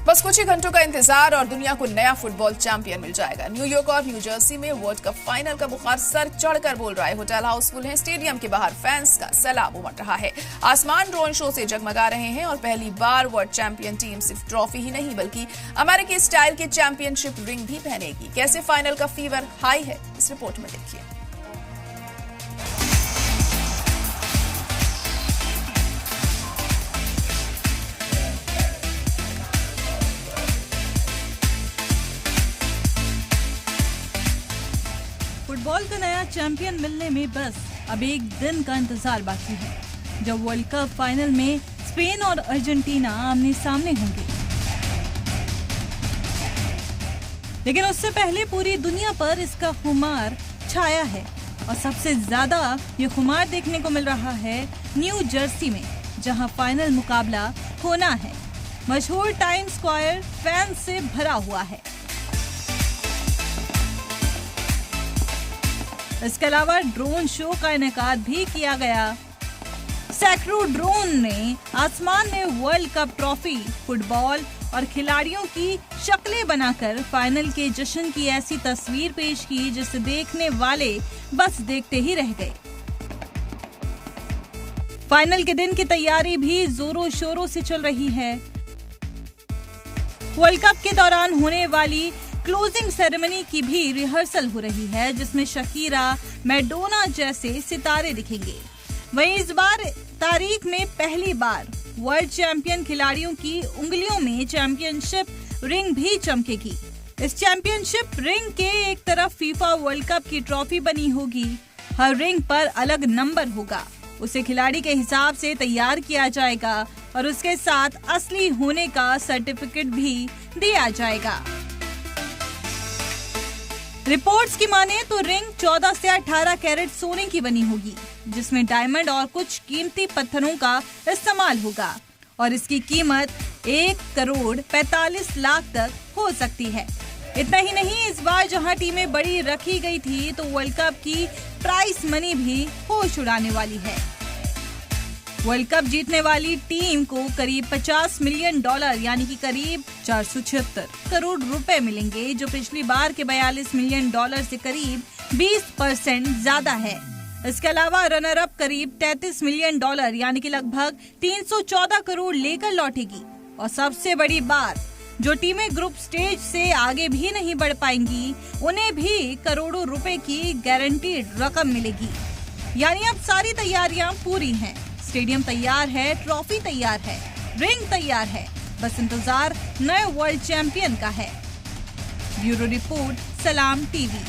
बस कुछ ही घंटों का इंतजार और दुनिया को नया फुटबॉल चैंपियन मिल जाएगा। न्यूयॉर्क और न्यू जर्सी में वर्ल्ड कप फाइनल का बुखार सर चढ़कर बोल रहा है। होटल हाउसफुल है, स्टेडियम के बाहर फैंस का सैलाब उमड़ रहा है। आसमान ड्रोन शो से जगमगा रहे हैं और पहली बार वर्ल्ड चैंपियन टीम सिर्फ ट्रॉफी ही नहीं बल्कि अमेरिकी स्टाइल के चैंपियनशिप रिंग भी पहनेगी। कैसे फाइनल का फीवर हाई है, इस रिपोर्ट में देखिए। फुटबॉल का नया चैंपियन मिलने में बस अब एक दिन का इंतजार बाकी है, जब वर्ल्ड कप फाइनल में स्पेन और अर्जेंटीना आमने सामने होंगे। लेकिन उससे पहले पूरी दुनिया पर इसका खुमार छाया है और सबसे ज्यादा ये खुमार देखने को मिल रहा है न्यू जर्सी में, जहां फाइनल मुकाबला होना है। मशहूर टाइम्स स्क्वायर फैंस से भरा हुआ है। इसके अलावा ड्रोन शो का इनेकाद भी किया गया। सैकड़ों ड्रोन ने आसमान में वर्ल्ड कप ट्रॉफी, फुटबॉल और खिलाड़ियों की शक्लें बनाकर फाइनल के जश्न की ऐसी तस्वीर पेश की जिसे देखने वाले बस देखते ही रह गए। फाइनल के दिन की तैयारी भी जोरों शोरों से चल रही है। वर्ल्ड कप के दौरान होने वाली क्लोजिंग सेरेमनी की भी रिहर्सल हो रही है, जिसमें शकीरा, मैडोना जैसे सितारे दिखेंगे। वहीं इस बार तारीख में पहली बार वर्ल्ड चैंपियन खिलाड़ियों की उंगलियों में चैंपियनशिप रिंग भी चमकेगी। इस चैंपियनशिप रिंग के एक तरफ फीफा वर्ल्ड कप की ट्रॉफी बनी होगी। हर रिंग पर अलग नंबर होगा, उसे खिलाड़ी के हिसाब से तैयार किया जाएगा और उसके साथ असली होने का सर्टिफिकेट भी दिया जाएगा। रिपोर्ट्स की माने तो रिंग 14 से 18 कैरेट सोने की बनी होगी, जिसमें डायमंड और कुछ कीमती पत्थरों का इस्तेमाल होगा और इसकी कीमत 1 करोड़ 45 लाख तक हो सकती है। इतना ही नहीं, इस बार जहां टीमें बड़ी रखी गई थी तो वर्ल्ड कप की प्राइस मनी भी होश उड़ाने वाली है। वर्ल्ड कप जीतने वाली टीम को करीब $50 मिलियन यानी कि करीब 476 करोड़ रुपए मिलेंगे, जो पिछली बार के $42 मिलियन से करीब 20% ज्यादा है। इसके अलावा रनर अप करीब $33 मिलियन यानी कि लगभग 314 करोड़ लेकर लौटेगी। और सबसे बड़ी बात, जो टीमें ग्रुप स्टेज से आगे भी नहीं बढ़ पाएंगी उन्हें भी करोड़ों रुपए की गारंटीड रकम मिलेगी। यानी अब सारी तैयारियां पूरी हैं। स्टेडियम तैयार है, ट्रॉफी तैयार है, रिंग तैयार है, बस इंतजार नए वर्ल्ड चैंपियन का है। ब्यूरो रिपोर्ट, सलाम टीवी।